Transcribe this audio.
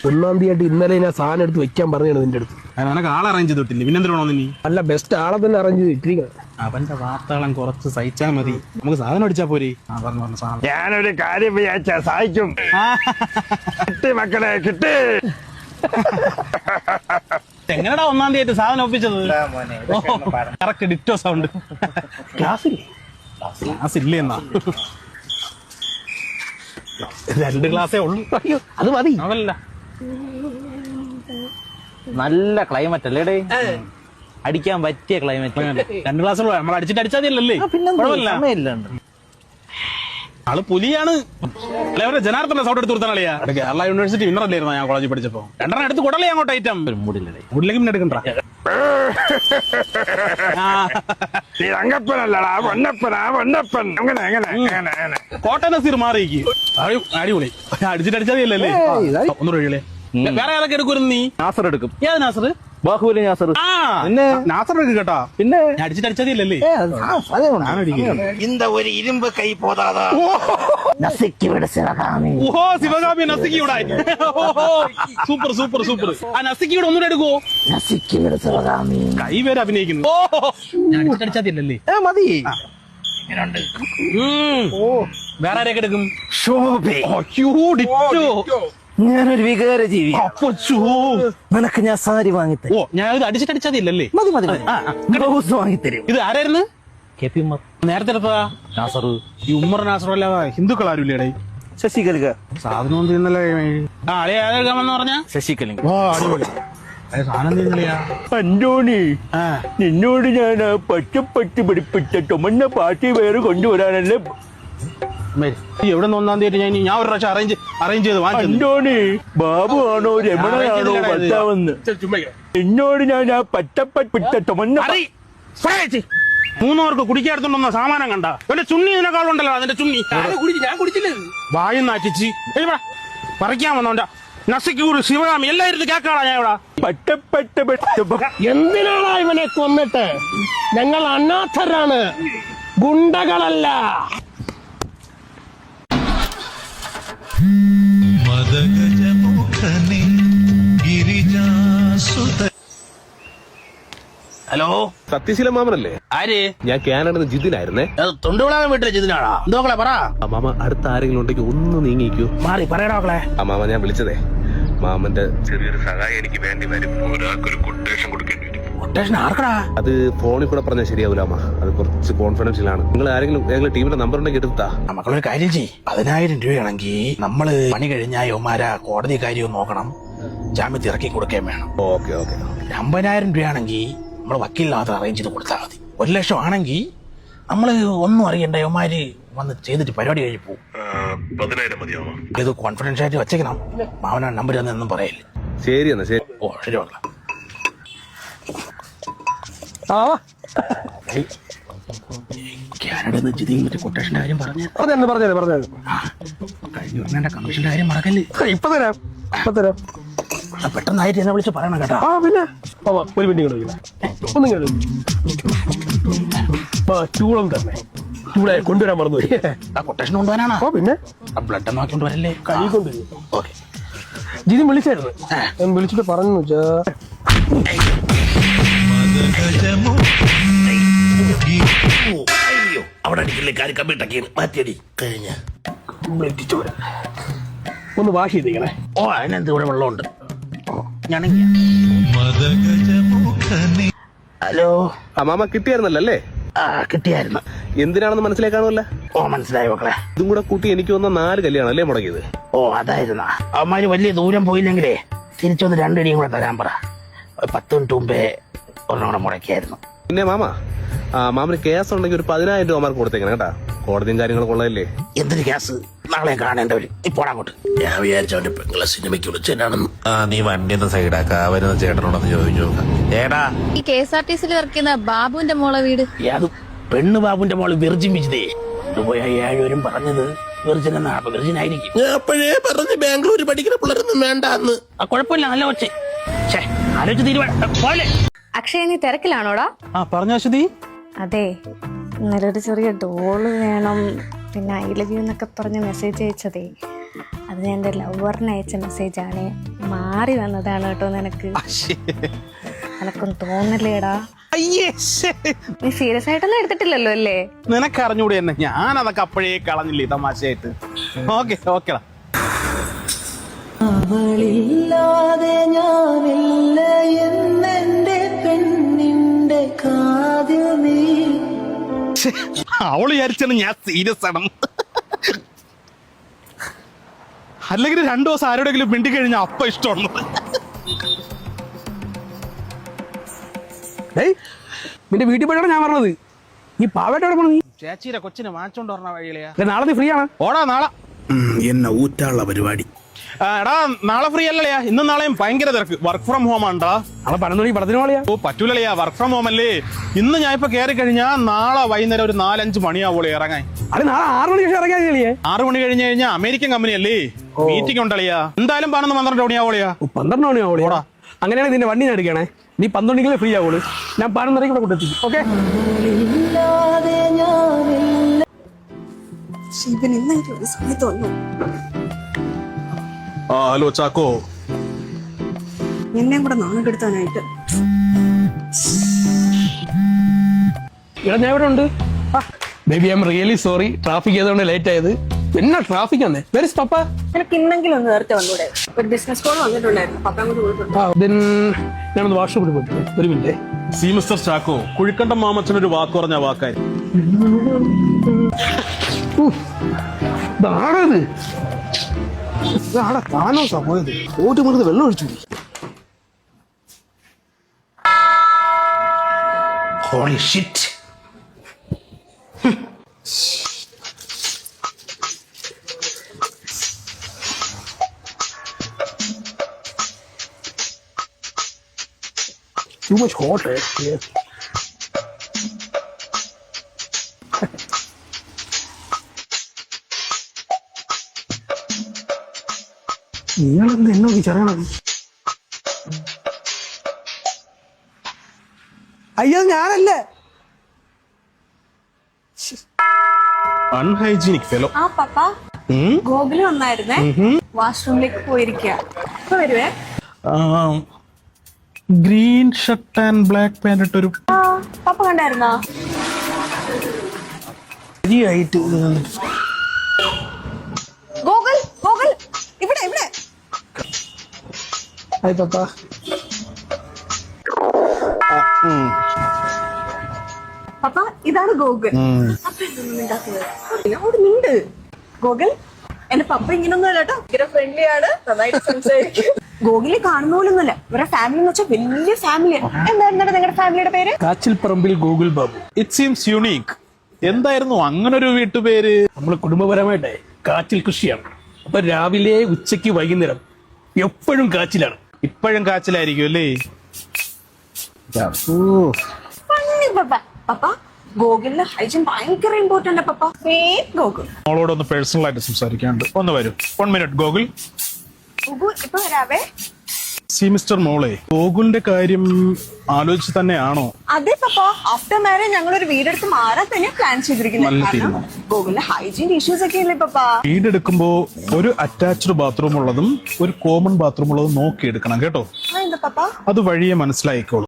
ഒന്നാം തീയതി ഇന്നലെ ഞാൻ സാധനം എടുത്ത് വെക്കാൻ പറഞ്ഞാണ് നിന്റെ അടുത്ത്. നിനക്ക് ആൾ അറേഞ്ച് ചെയ്തിട്ടില്ല, പിന്നെന്തിനാണോ നീ? അല്ല, ബെസ്റ്റ് ആളെ തന്നെ അറേഞ്ച് ചെയ്ത് ഇട്ടിരിക്കണം. അവന്റെ വാർത്തകളും കുറച്ച് സഹിച്ചാൽ മതി, നമുക്ക് സാധനം അടിച്ചാ പോരെ. ഞാനൊരു കാര്യം വിചാരിച്ചാ സഹായിക്കും. കിട്ടി മക്കളെ, കിട്ടി. എങ്ങനെടാ ഒന്നാം തീയതി സാധനം ഒപ്പിച്ചത്? Correct ditto sound. ക്ലാസ് ഇല്ലേ എന്നാ? 2 ക്ലാസ്സേ ഉള്ളൂ. അയ്യോ, അത് മതി. അതല്ല, നല്ല ക്ലൈമറ്റ് അല്ലേടേ, അടിക്കാൻ പറ്റിയ ക്ലൈമറ്റ്. 2 ക്ലാസ്സുള്ളൂ, നമ്മൾ അടിച്ചാതിയല്ലേ? ആള് പുലിയാണ്. ജനാർദ്ദന സൗണ്ട് എടുത്ത് കൊടുത്താളിയാ. കേരള യൂണിവേഴ്സിറ്റി വിന്നർ അല്ലായിരുന്നു ഞാൻ കോളേജിൽ പഠിച്ചപ്പോ. 2 എടുത്ത് കൊടലേ അങ്ങോട്ട് ഐറ്റം. മൂടിലേക്ക് പിന്നെ എടുക്കണ്ട. കോട്ട നസീർ മാറിക്ക് അടിപൊളി. അടിച്ചിട്ടടിച്ചാതിയല്ലേ? ഒന്നുകൂടെ ഒഴികളെ. വേറെ ഏതൊക്കെ എടുക്കുമായിരുന്നു നീ? നാസർ എടുക്കും. ഏത് നാസർ? ബാഹുബലി നാസർ. പിന്നെ നാസർ എടുക്കും കേട്ടോ. പിന്നെ അടിച്ചിട്ടടിച്ചാതിയല്ലേ? இந்த ஒரு இரும்பு கை போதாதா? ഓഹോ, ശിവകാമി നസിക്കിയുടെ. Super super super. ആ നസിക്കിയുടെ ഒന്നുകൂടെ എടുക്കുവോ? കൈ പേര് അഭിനയിക്കുന്നു. ഞാൻ അടിച്ചിട്ടടിച്ചാതിയല്ലേ? മതി. വേറെ ആരെയൊക്കെ എടുക്കും? ഞാനൊരു വികാര ജീവി. നിനക്ക് ഞാൻ സാരി വാങ്ങിത്തരും. ഓ, ഞാൻ ഇത് അടിച്ചിട്ടടിച്ചാതിയല്ലേ? മതി മതി ഗ്ലൗസ് വാങ്ങിത്തരും. ഇത് ആരായിരുന്നു? K P Ummer. നേരത്തെ എടുത്തതാ നാസർ. ഈ ഉമ്മർ നാസർ അല്ല ഹിന്ദുക്കൾ ആരുമില്ലേടേ? ശശികലിക. സാധനം തിന്നല്ലേ? ആരെയാകാമെന്ന് പറഞ്ഞ ശശികലിക. ഓ, അടിപൊളി. സാധനം തിന്നലയാ. അന്തോണി, നിന്നോട് ഞാൻ പച്ചപ്പട്ടി പിടിപ്പിച്ച ചുമന്ന പാർട്ടി വേറെ കൊണ്ടുവരാനല്ലേ? എവിടെ നിന്ന് 1-ാം തീയതി ഞാൻ ഒരു പ്രാവശ്യം അറേഞ്ച് ചെയ്ത് വാങ്ങിച്ചു. അന്തോണി, ബാബു ആണോ രമണയാണോ ഭർത്താവെന്ന് എന്നോട് ഞാൻ ആ പച്ചപ്പട്ടിപ്പിച്ച ചുമന്ന 3 പേർക്ക് കുടിക്കാടുത്തോണ്ടെന്ന സാമാനം കണ്ട എന്റെ ചുണ്ണി ഇതിനേക്കാളുണ്ടല്ലോ. അതിന്റെ ചുണ്ണി ഞാൻ കുടിച്ചില്ല. വായും നാറ്റിച്ച് പറിക്കാൻ വന്നോണ്ട നസിക്കൂർ ശിവകാമി എല്ലാവരും കേക്കാളാ ഞാൻ ഇവിടെ. എന്തിനാണ് ഇവനെ കൊന്നിട്ട്? ഞങ്ങൾ അനാഥരാണ്, ഗുണ്ടകളല്ല. ഹലോ, സത്യശീല മാമനല്ലേ? ആര്? ഞാൻ കാനഡ ജിതിനായിരുന്നേ. തൊണ്ടുവിളാൻ വീട്ടിലെ ജിതിനാണോ? എന്തോക്കളെ പറ. മാമ, അടുത്ത ആരെങ്കിലും ഉണ്ടെങ്കിൽ ഒന്ന് നീങ്ങിക്കൂ. മാറി പറയണോക്കളെ. മാമ, ഞാൻ വിളിച്ചതേ മാമന്റെ ചെറിയൊരു സഹായം എനിക്ക് വേണ്ടി വരും. ഒരാൾക്കൊരു കൊട്ടേഷൻ കൊടുക്കേണ്ടി വരും. കൊട്ടേഷൻ ആർക്കടാ? അത് ഫോണിൽ കൂടെ പറഞ്ഞാൽ ശരിയാവൂല അമ്മ, അത് കുറച്ച് കോൺഫിഡൻഷ്യൽ ആണ്. നിങ്ങൾ ആരെങ്കിലും ടീമിന്റെ നമ്പർ ഉണ്ടെങ്കിൽ എടുത്താ. മക്കളൊരു കാര്യം ചെയ്യ്. 10,000 രൂപയാണെങ്കിൽ നമ്മള് പണി കഴിഞ്ഞാൽ യോമാരാ കോടതി കാര്യവും നോക്കണം, ജാമ്യത്തിൽ ഇറക്കി കൊടുക്കുകയും വേണം. Okay okay. 50,000 രൂപയാണെങ്കിൽ നമ്മൾ വക്കീലിനകത്ത് അറേഞ്ച് ചെയ്ത് കൊടുത്താൽ മതി. 1 ലക്ഷം ആണെങ്കിൽ നമ്മള് ഒന്നും അറിയണ്ട, യോമാര് വന്ന് ചെയ്തിട്ട് പരിപാടി കഴിഞ്ഞ് പോകും. 10,000 മതിയാവോ? ഇത് കോൺഫിഡൻഷ്യൽ ആയിട്ട് വെച്ചേക്കണം. മാവന നമ്പർ ഒന്നും പറയല്ലേ. ശരി എന്നാ, ശരി. ഓ, ശരി മക്കളെ. കാനഡ ജിതിന്റെ കൊട്ടേഷന്റെ കാര്യം പറഞ്ഞേ. കഴിഞ്ഞ പറഞ്ഞ കമ്മീഷന്റെ കാര്യം മറക്കല്ലേ. ഇപ്പൊ തരാം. പെട്ടെന്നായിട്ട് എന്നെ വിളിച്ച് പറയണം കേട്ടോ. പിന്നെ ഒരു മിനിറ്റ് ചൂളം തന്നെ ചൂളെ കൊണ്ടുവരാൻ മറന്നു. ആ കൊട്ടേഷൻ കൊണ്ടുപോകാനാണോ? പിന്നെ ബ്ലഡ് നോക്കിക്കൊണ്ട് വരല്ലേ? കൈ കൊണ്ടുവരും. ഓക്കെ. ജിതി വിളിച്ചായിരുന്നു. ഞാൻ വിളിച്ചിട്ട് പറഞ്ഞു അവിടെ അടിക്കില്ലേ? കാര്യം കമ്പിട്ടൊക്കെ മാറ്റിയടി കഴിഞ്ഞ ഒന്ന് വാഷ് ചെയ്തേക്കണേ. ഓ, അതിനെന്ത് ഇവിടെ വെള്ളമുണ്ട്. ഹലോ. മാമ കിട്ടിയായിരുന്നല്ലോ അല്ലേ? കിട്ടിയായിരുന്നു. എന്തിനാണെന്ന് മനസ്സിലാക്കാണല്ലോ. ഓ, മനസ്സിലായി മക്കളെ. ഇതും കൂടെ കൂട്ടി എനിക്ക് വന്ന 4 കല്യാണം അല്ലേ മുടങ്ങിയത്? ഓ, അതായിരുന്ന. അവന്മാര് വലിയ ദൂരം പോയില്ലെങ്കിലേ തിരിച്ചൊന്ന് 2 ഇടിയും കൂടെ തരാൻ പറ. 10 മിനിറ്റ് മുമ്പേ ഒരെണ്ണം മുടക്കിയായിരുന്നു. പിന്നെ മാമന് കേസ് ഉണ്ടെങ്കിൽ ഒരു 10,000 രൂപ മാർക്ക് കൊടുത്തേക്കണം കേട്ടാ. കോടതിയും കാര്യങ്ങളൊക്കെ ഉള്ളതല്ലേ. എന്തൊരു കേസ്? നാളെ കാണേണ്ടവര്. ഇപ്പോൾ അങ്ങോട്ട്. ഞാൻ വിചാരിച്ച അവന്റെ പെങ്ങളെ സിനിമയ്ക്ക് വിളിച്ചാണെന്ന്. നീ വണ്ടി ഒന്ന് സൈഡാക്ക, വരുന്ന ചേട്ടനോടൊന്ന് ചോദിച്ചു നോക്കാം. ഏടാ, ഈ KSRTC വർക്ക് ചെയ്യുന്ന ബാബുവിന്റെ മോളെ വീട്? അത് പെണ്ണ് ബാബുന്റെ മോള് വിർജിൻ വിജിതേ. പോയ 7 പേരും പറഞ്ഞത് വിർജിൻ എന്നാ. അപ്പൊ വിർജിൻ ആയിരിക്കും. അപ്പോഴേ പറഞ്ഞ് ബാംഗ്ലൂർ പഠിക്കുന്ന പിള്ളേരൊന്നും വേണ്ടാന്ന്. കുഴപ്പമില്ല, നല്ല ഒച്ചേ. ആലോചിച്ച് തീരുമാനം. അക്ഷയ, നീ തിരക്കിലാണോടാ? പറഞ്ഞ അശ്വതി. അതെ, ഇന്നലെ ഒരു ചെറിയ ഡോള് വേണം, പിന്നെ ഐ ലവ് യു എന്നൊക്കെ പറഞ്ഞ് മെസ്സേജ് അയച്ചതേ. അത് ഞാൻ എൻ്റെ ലവറിന് അയച്ച മെസ്സേജാണ്. മാറി വന്നതാണ് കേട്ടോ നിനക്ക്. എനക്കൊന്നും തോന്നല്ലേടാ. നീ സീരിയസ് ആയിട്ടൊന്നും എടുത്തിട്ടില്ലല്ലോ അല്ലേ? നിനക്കറിഞ്ഞൂടെ തന്നെ, ഞാൻ അതൊക്കെ അപ്പോഴേ കളഞ്ഞില്ലേ തമാശയായിട്ട്. ഓക്കെടാ. അവളില്ലാതെ ഞാനില്ല എന്നെന്റെ പെണ്ണിന്റെ കാതിൽ നീ. അവള് വിചാരിച്ചാണ് ഞാൻ സീരിയസ് ആണ്. അല്ലെങ്കിൽ 2 ദിവസം ആരോടെങ്കിലും മിണ്ടി കഴിഞ്ഞാൽ അപ്പ ഇഷ്ടമാണ്. നിന്റെ വീട്ടിൽ പോയിട്ടാണ് ഞാൻ പറഞ്ഞത്. ഈ പാവട്ട് എവിടെ പോണു? നീ ചേച്ചിയുടെ കൊച്ചിനെ വാങ്ങിച്ചോണ്ട് പറഞ്ഞ വഴിയിലെയാ. നാളെ നീ ഫ്രീ ആണ്? ഓടാ നാളെ. എന്നെ ഊറ്റാനുള്ള പരിപാടി. എടാ നാളെ ഫ്രീ അല്ലല്ലയാ, ഇന്നും നാളെയും ഭയങ്കര തിരക്ക്. വർക്ക് ഫ്രം ഹോം ആണ്ടാ. നാളെ 11 മണിക്ക് പടത്തിന് പോളിയാ. ഓ പറ്റൂലല്ലയാ, വർക്ക് ഫ്രം ഹോം അല്ലേ. ഇന്ന് ഞാൻ ഇപ്പൊ കയറി കഴിഞ്ഞാൽ നാളെ വൈകുന്നേരം ഒരു 4-5 മണിയാവോളൂ ഇറങ്ങാൻ. അത് നാളെ 6 മണിക്ക് ശേഷം ഇറങ്ങിയാൽ കളിയേ. 6 മണി കഴിഞ്ഞ് കഴിഞ്ഞാൽ അമേരിക്കൻ കമ്പനി അല്ലേ, മീറ്റിംഗ് ഉണ്ടല്ലയാ. എന്തായാലും 12 മണിയാവോളിയാ. 12 മണിയാവോളിയാ. അങ്ങനെയാണെങ്കിൽ നിന്റെ വണ്ടി ഞാൻ എടുക്കണേ. നീ 12 മണിക്കല്ലേ ഫ്രീ ആവുള്ളൂ. ഞാൻ 11:30 ഇവിടെ കൊണ്ടെത്തിക്കും. ഓക്കെ? ഹലോ ചാക്കോ. എന്നെയും കൂടെ നാണെടുത്താനായിട്ട്. ഇവിടെ ഞാൻ ഇവിടെ ഉണ്ട്. Baby I am really sorry, traffic ചെയ്തുകൊണ്ട് ലേറ്റ് ആയത്. എന്നാ ട്രാഫിക് ആണേ. വെരി പപ്പ, എനിക്ക് ഇന്നെങ്കിലും ഒന്ന് നേരത്തെ വന്നൂടെ? ഒരു ബിസിനസ് കോൾ വന്നിട്ടുണ്ടായിരുന്നു, പപ്പ അങ്ങോട്ട് പോയിട്ടുണ്ട്. ഞാനൊന്ന് വാഷ്റൂമിൽ പോയിട്ട് ഒരു minute. C mister Chacko, Kuzhikandam മാമച്ചനൊരു വാക്ക് പറഞ്ഞ വാക്കായി. ഇതാണത്, ഇതാടെ താനോ പോയത്. ഓട്ട് മുറുത് വെള്ളം ഒഴിച്ചു. Holy shit. Too much hot, eh? Yeah. ഇയാളെന്താ എന്നെ നോക്കി ചെറിയണത്? അയ്യോ ഞാനല്ല. Unhygienic fellow. ആ പപ്പ ഗോകുല് വന്നായിരുന്നേ, വാഷ്റൂമിലേക്ക് പോയിരിക്കുക. ഇപ്പൊ വരുവേ. Green shirt and black pant ഇട്ടൊരു പപ്പ കണ്ടായിരുന്നോ? ശരിയായിട്ട് ഗോകുൽ ഗോകുൽ ഇവിടെ ഇവിടെ. ഹായ് പപ്പ. പപ്പ ഇതാണ് ഗോകുൽ. പപ്പ എന്തൊന്നും ഉണ്ടാക്കുന്നത് നിണ്ട്. ഗോകുൽ എന്റെ പപ്പ ഇങ്ങനൊന്നും അല്ല കേട്ടോ, ഭയങ്കര ഫ്രണ്ട്ലി ആണ്, നന്നായിട്ട് സംസാരിക്കും. ഗോകുലെ കാണുന്ന പോലൊന്നുമല്ല. ഇവരുടെ ഫാമിലി എന്ന് വെച്ചാൽ വലിയ ഫാമിലിയാണ്. എന്തായിരുന്നു നിങ്ങളുടെ ഫാമിലിയുടെ പേര്? Kachil Parambil Gokul Babu. It seems unique. എന്തായിരുന്നു അങ്ങനൊരു വീട്ടുപേര്? നമ്മള് കുടുംബപരമായിട്ടേ കാച്ചിൽ കൃഷിയാണ്. അപ്പൊ രാവിലെ ഉച്ചയ്ക്ക് വൈകുന്നേരം എപ്പോഴും കാച്ചിലാണ്. ഇപ്പോഴും കാച്ചിലായിരിക്കും അല്ലേ? പപ്പ പപ്പ ഗോകുലിന്റെ ഹൈജീൻ ഭയങ്കര ഇമ്പോർട്ടന്റ്. പപ്പ ഗോകുൽ മോളോടൊന്ന് പേഴ്സണൽ ആയിട്ട് സംസാരിക്കാണ്ട്. ഒന്ന് വരൂ. 1 മിനിറ്റ് ഗോകുൽ. ഗോകുൽ ഇപ്പൊ വരാവേ. സി മിസ്റ്റർ മോളെ, ഗോകുലിന്റെ കാര്യം ആലോചിച്ച് തന്നെയാണോ? അതെ പപ്പ, ആഫ്റ്റർ മാരേജ് ഞങ്ങളൊരു വീടെടുത്ത് മാറാൻ തന്നെ പ്ലാൻ ചെയ്തിരിക്കുന്നത്. ഗോകുലിന്റെ ഹൈജീൻ ഇഷ്യൂസ് ഒക്കെ ഇല്ലേ പപ്പ? വീടെടുക്കുമ്പോ ഒരു അറ്റാച്ച്ഡ് ബാത്റൂം ഉള്ളതും ഒരു കോമൺ ബാത്റൂം ഉള്ളതും നോക്കി എടുക്കണം കേട്ടോ. എന്താ പപ്പ? അത് വഴിയെ മനസ്സിലായിക്കോളും.